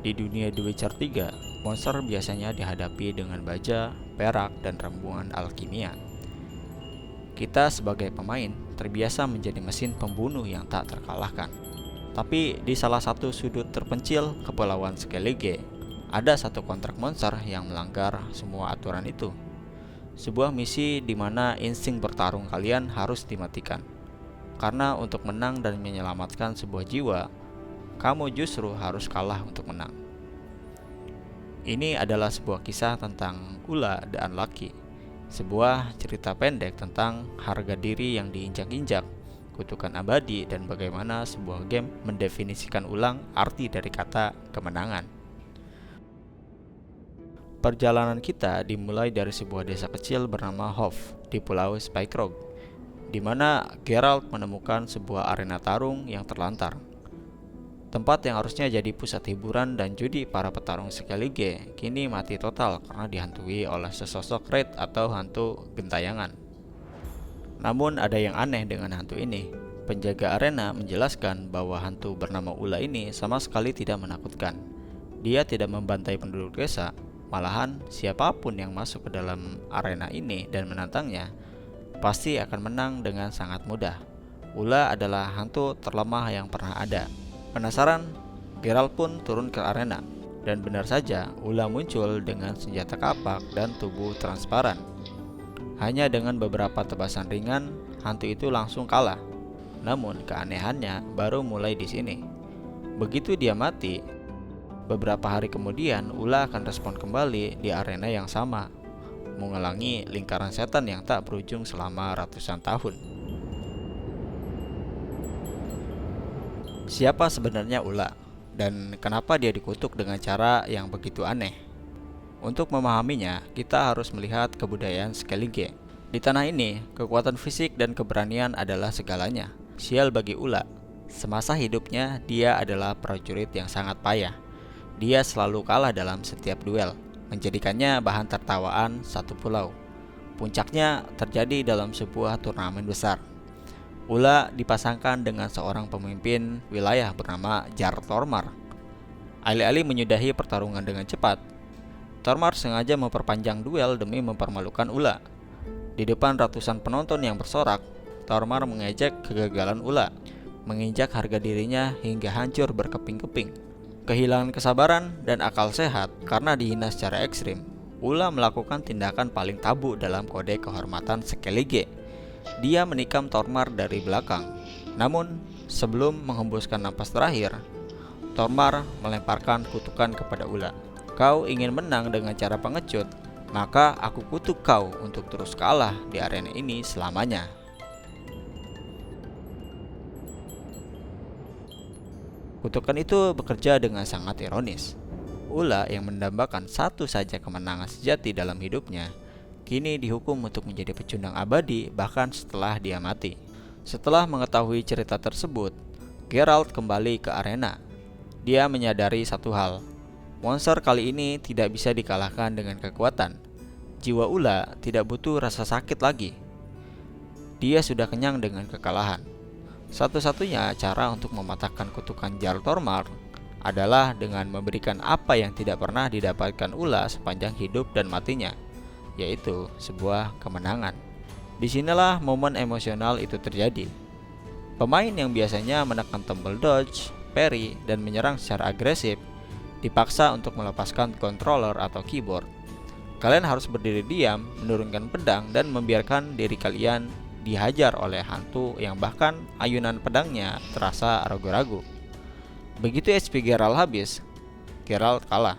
Di dunia The Witcher 3, monster biasanya dihadapi dengan baja, perak, dan rembungan alkimia. Kita sebagai pemain terbiasa menjadi mesin pembunuh yang tak terkalahkan. Tapi di salah satu sudut terpencil Kepulauan Skellige, ada satu kontrak monster yang melanggar semua aturan itu. Sebuah misi di mana insting bertarung kalian harus dimatikan. Karena untuk menang dan menyelamatkan sebuah jiwa, kamu justru harus kalah untuk menang. Ini adalah sebuah kisah tentang Ulla the Unlucky, sebuah cerita pendek tentang harga diri yang diinjak-injak, kutukan abadi, dan bagaimana sebuah game mendefinisikan ulang arti dari kata kemenangan. Perjalanan kita dimulai dari sebuah desa kecil bernama Hof di Pulau Spikeroog, di mana Geralt menemukan sebuah arena tarung yang terlantar. Tempat yang harusnya jadi pusat hiburan dan judi para petarung Skellige kini mati total karena dihantui oleh sesosok raid atau hantu gentayangan. Namun ada yang aneh dengan hantu ini. Penjaga arena menjelaskan bahwa hantu bernama Ulla ini sama sekali tidak menakutkan. Dia tidak membantai penduduk desa, malahan siapapun yang masuk ke dalam arena ini dan menantangnya pasti akan menang dengan sangat mudah. Ulla adalah hantu terlemah yang pernah ada. Penasaran, Geralt pun turun ke arena. Dan benar saja, Ulla muncul dengan senjata kapak dan tubuh transparan. Hanya dengan beberapa tebasan ringan, hantu itu langsung kalah. Namun keanehannya baru mulai di sini. Begitu dia mati, beberapa hari kemudian Ulla akan respon kembali di arena yang sama, mengulangi lingkaran setan yang tak berujung selama ratusan tahun. Siapa sebenarnya Ulla, dan kenapa dia dikutuk dengan cara yang begitu aneh? Untuk memahaminya, kita harus melihat kebudayaan Skellige. Di tanah ini, kekuatan fisik dan keberanian adalah segalanya. Sial bagi Ulla. Semasa hidupnya, dia adalah prajurit yang sangat payah. Dia selalu kalah dalam setiap duel, menjadikannya bahan tertawaan satu pulau. Puncaknya terjadi dalam sebuah turnamen besar. Ulla dipasangkan dengan seorang pemimpin wilayah bernama Jarl Tormar. Alih-alih menyudahi pertarungan dengan cepat, Tormar sengaja memperpanjang duel demi mempermalukan Ulla. Di depan ratusan penonton yang bersorak, Tormar mengejek kegagalan Ulla, menginjak harga dirinya hingga hancur berkeping-keping. Kehilangan kesabaran dan akal sehat karena dihina secara ekstrim, Ulla melakukan tindakan paling tabu dalam kode kehormatan Skellige. Dia menikam Tormar dari belakang. Namun, sebelum menghembuskan napas terakhir, Tormar melemparkan kutukan kepada Ulla. Kau ingin menang dengan cara pengecut, maka aku kutuk kau untuk terus kalah di arena ini selamanya. Kutukan itu bekerja dengan sangat ironis. Ulla yang mendambakan satu saja kemenangan sejati dalam hidupnya, kini dihukum untuk menjadi pecundang abadi bahkan setelah dia mati. Setelah mengetahui cerita tersebut, Geralt kembali ke arena. Dia menyadari satu hal, monster kali ini tidak bisa dikalahkan dengan kekuatan. Jiwa Ulla tidak butuh rasa sakit lagi. Dia sudah kenyang dengan kekalahan. Satu-satunya cara untuk mematahkan kutukan Jarl Tormar adalah dengan memberikan apa yang tidak pernah didapatkan Ulla sepanjang hidup dan matinya, yaitu sebuah kemenangan. Disinilah momen emosional itu terjadi. Pemain yang biasanya menekan tombol dodge, parry, dan menyerang secara agresif dipaksa untuk melepaskan controller atau keyboard. Kalian harus berdiri diam, menurunkan pedang, dan membiarkan diri kalian dihajar oleh hantu yang bahkan ayunan pedangnya terasa ragu-ragu. Begitu HP Geralt habis, Geralt kalah.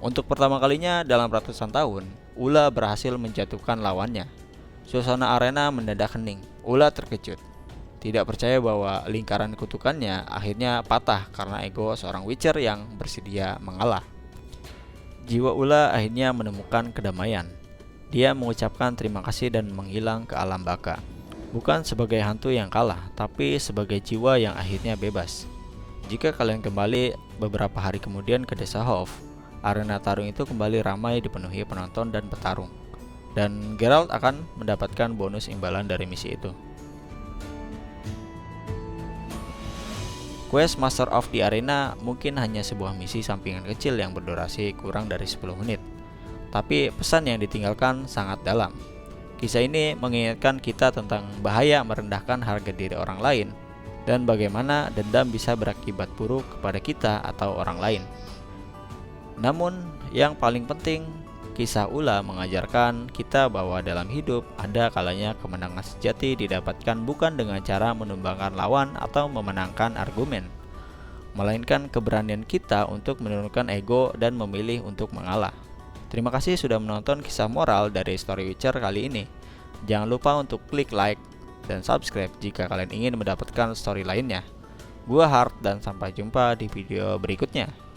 Untuk pertama kalinya dalam ratusan tahun, Ulla berhasil menjatuhkan lawannya. Suasana arena mendadak hening. Ulla terkejut, tidak percaya bahwa lingkaran kutukannya akhirnya patah karena ego seorang Witcher yang bersedia mengalah. Jiwa Ulla akhirnya menemukan kedamaian. Dia mengucapkan terima kasih dan menghilang ke alam baka. Bukan sebagai hantu yang kalah, tapi sebagai jiwa yang akhirnya bebas. Jika kalian kembali beberapa hari kemudian ke desa Hof, arena tarung itu kembali ramai dipenuhi penonton dan petarung. Dan Geralt akan mendapatkan bonus imbalan dari misi itu. Quest Master of the Arena mungkin hanya sebuah misi sampingan kecil yang berdurasi kurang dari 10 menit. Tapi pesan yang ditinggalkan sangat dalam. Kisah ini mengingatkan kita tentang bahaya merendahkan harga diri orang lain dan bagaimana dendam bisa berakibat buruk kepada kita atau orang lain. Namun, yang paling penting, kisah Ula mengajarkan kita bahwa dalam hidup ada kalanya kemenangan sejati didapatkan bukan dengan cara menumbangkan lawan atau memenangkan argumen, melainkan keberanian kita untuk menurunkan ego dan memilih untuk mengalah. Terima kasih sudah menonton kisah moral dari Story Witcher kali ini. Jangan lupa untuk klik like dan subscribe jika kalian ingin mendapatkan story lainnya. Gua Hart dan sampai jumpa di video berikutnya.